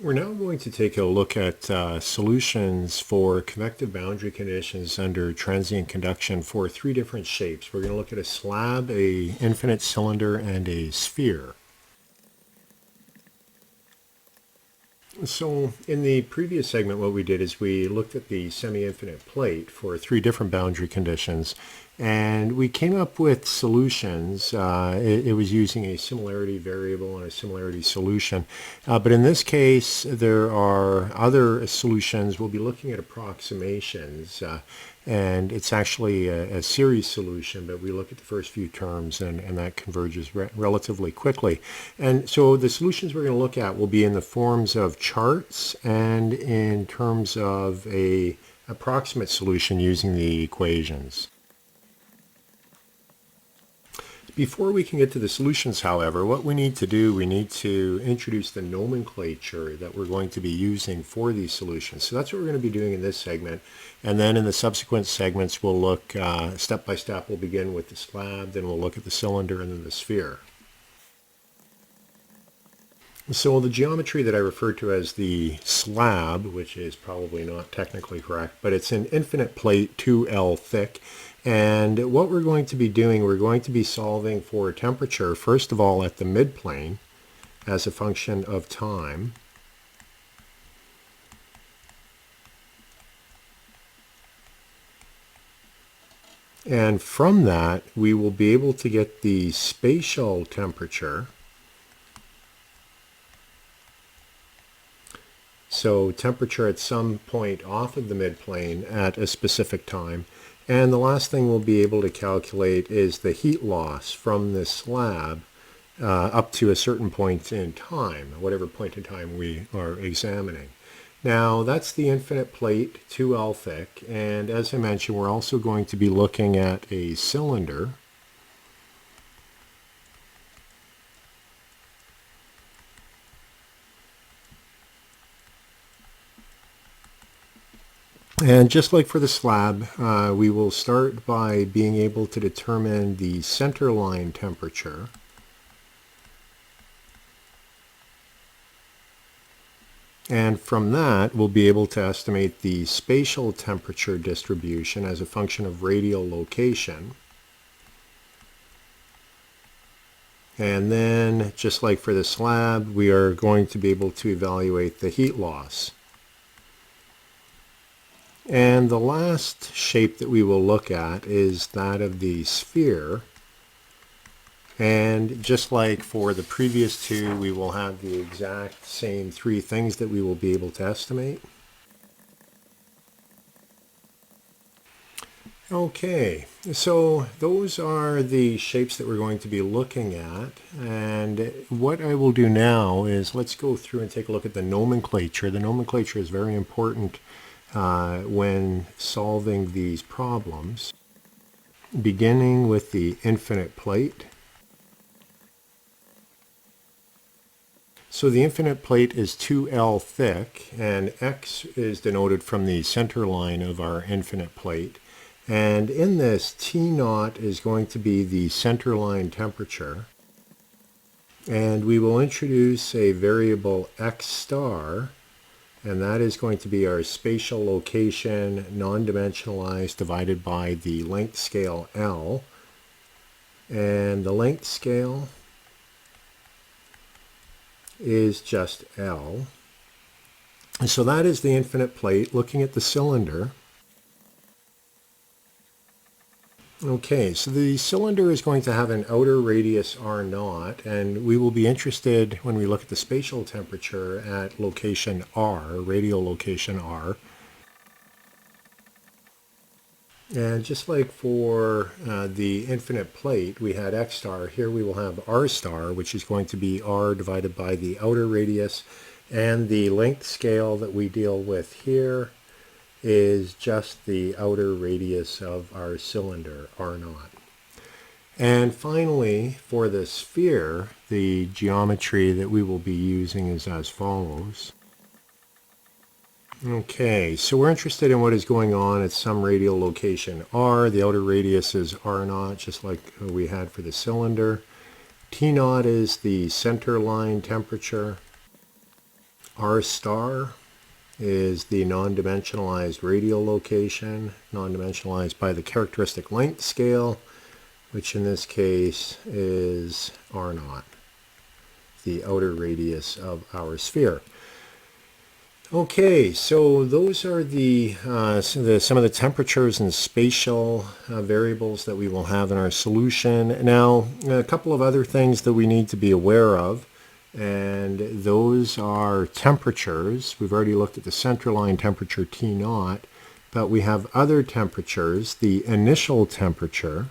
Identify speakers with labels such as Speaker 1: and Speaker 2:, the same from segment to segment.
Speaker 1: We're now going to take a look at solutions for convective boundary conditions under transient conduction for three different shapes. We're going to look at a slab, an infinite cylinder, and a sphere. So in the previous segment, what we did is we looked at the semi-infinite plate for three different boundary conditions, and we came up with solutions. It was using a similarity variable and a similarity solution. But in this case, there are other solutions. We'll be looking at approximations. And it's actually a series solution, but we look at the first few terms and that converges relatively quickly. And so the solutions we're going to look at will be in the forms of charts and in terms of an approximate solution using the equations. Before we can get to the solutions, however, what we need to do, we need to introduce the nomenclature that we're going to be using for these solutions. So that's what we're going to be doing in this segment. And then in the subsequent segments, we'll look step by step. We'll begin with the slab, then we'll look at the cylinder, and then the sphere. So the geometry that I refer to as the slab, which is probably not technically correct, but it's an infinite plate 2L thick. And what we're going to be doing, we're going to be solving for temperature, first of all at the midplane as a function of time. And from that, we will be able to get the spatial temperature. So temperature at some point off of the midplane at a specific time. And the last thing we'll be able to calculate is the heat loss from this slab up to a certain point in time, whatever point in time we are examining. Now that's the infinite plate, 2L thick, and as I mentioned, we're also going to be looking at a cylinder. And just like for the slab, we will start by being able to determine the center line temperature. And from that, we'll be able to estimate the spatial temperature distribution as a function of radial location. And then, just like for the slab, we are going to be able to evaluate the heat loss. And the last shape that we will look at is that of the sphere. And just like for the previous two, we will have the exact same three things that we will be able to estimate. Okay, so those are the shapes that we're going to be looking at. And what I will do now is let's go through and take a look at the nomenclature. The nomenclature is very important when solving these problems, beginning with the infinite plate. So the infinite plate is 2L thick, and X is denoted from the center line of our infinite plate. And in this, T0 is going to be the center line temperature. And we will introduce a variable X star, and that is going to be our spatial location, non-dimensionalized, divided by the length scale L. And the length scale is just L. And so that is the infinite plate. Looking at the cylinder. Okay, so the cylinder is going to have an outer radius R0, and we will be interested when we look at the spatial temperature at location R, radial location R. And just like for the infinite plate, we had X star. Here we will have R star, which is going to be R divided by the outer radius. And the length scale that we deal with here is just the outer radius of our cylinder, R0. And finally, for the sphere, the geometry that we will be using is as follows. Okay, so we're interested in what is going on at some radial location R. The outer radius is R0, just like we had for the cylinder. T0 is the center line temperature. R star is the non-dimensionalized radial location, non-dimensionalized by the characteristic length scale, which in this case is R naught, the outer radius of our sphere. Okay, so those are some of the temperatures and spatial variables that we will have in our solution. Now, a couple of other things that we need to be aware of, and those are temperatures. We've already looked at the center line temperature T naught, but we have other temperatures, the initial temperature,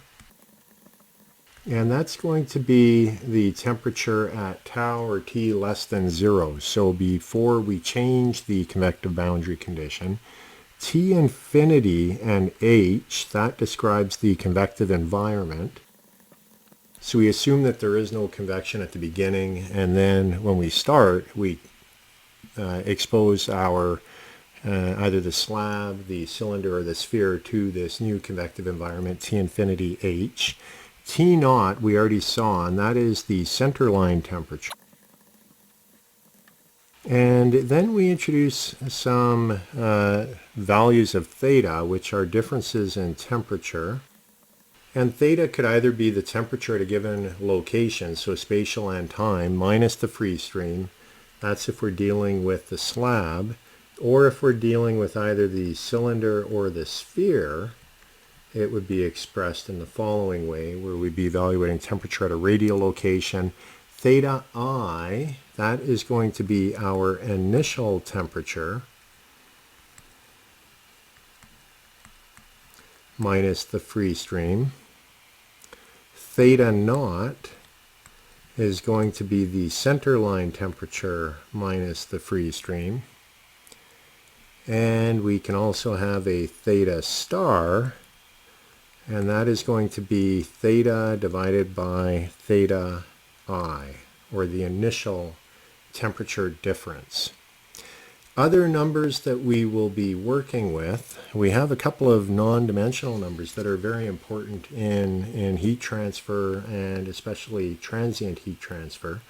Speaker 1: and that's going to be the temperature at tau or T less than 0. So before we change the convective boundary condition, T infinity and H, that describes the convective environment. So we assume that there is no convection at the beginning, and then when we start, we expose our either the slab, the cylinder, or the sphere to this new convective environment, T infinity H. T naught we already saw, and that is the center line temperature. And then we introduce some values of theta, which are differences in temperature. And theta could either be the temperature at a given location, so spatial and time, minus the free stream. That's if we're dealing with the slab, or if we're dealing with either the cylinder or the sphere, it would be expressed in the following way, where we'd be evaluating temperature at a radial location. Theta I, that is going to be our initial temperature, minus the free stream. Theta naught is going to be the center line temperature minus the free stream. And we can also have a theta star, and that is going to be theta divided by theta I, or the initial temperature difference. Other numbers that we will be working with, we have a couple of non-dimensional numbers that are very important in heat transfer, and especially transient heat transfer.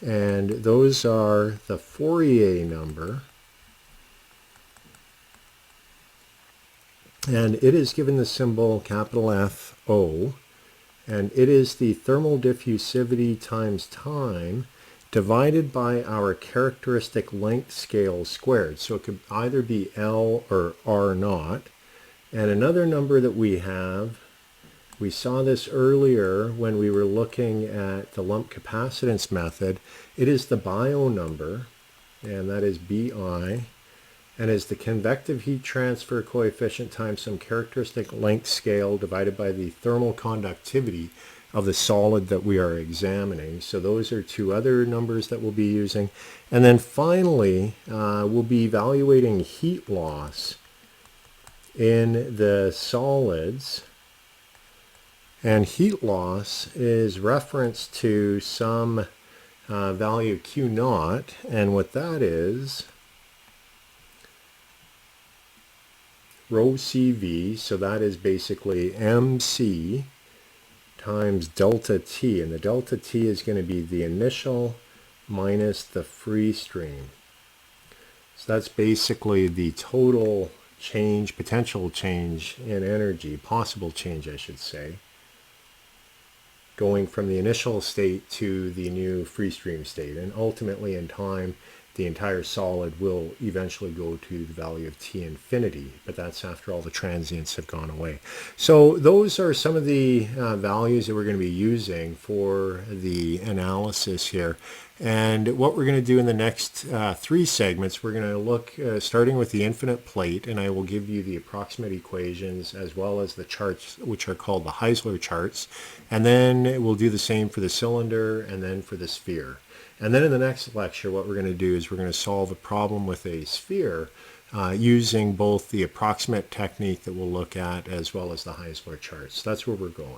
Speaker 1: And those are the Fourier number, and it is given the symbol capital FO, and it is the thermal diffusivity times time divided by our characteristic length scale squared. So it could either be L or R naught. And another number that we have, we saw this earlier when we were looking at the lump capacitance method, it is the Bio number, and that is BI, and is the convective heat transfer coefficient times some characteristic length scale divided by the thermal conductivity of the solid that we are examining. So those are two other numbers that we'll be using. And then finally, we'll be evaluating heat loss in the solids. And heat loss is referenced to some value Q naught, and what that is rho CV, so that is basically MC times delta T, and the delta T is going to be the initial minus the free stream. So that's basically the total change, potential change in energy, possible change I should say, going from the initial state to the new free stream state. And ultimately in time, the entire solid will eventually go to the value of T infinity, but that's after all the transients have gone away. So those are some of the values that we're going to be using for the analysis here. And what we're going to do in the next three segments, we're going to look starting with the infinite plate, and I will give you the approximate equations as well as the charts, which are called the Heisler charts. And then we'll do the same for the cylinder and then for the sphere. And then in the next lecture, what we're going to do is we're going to solve a problem with a sphere using both the approximate technique that we'll look at as well as the Heisler charts. That's where we're going.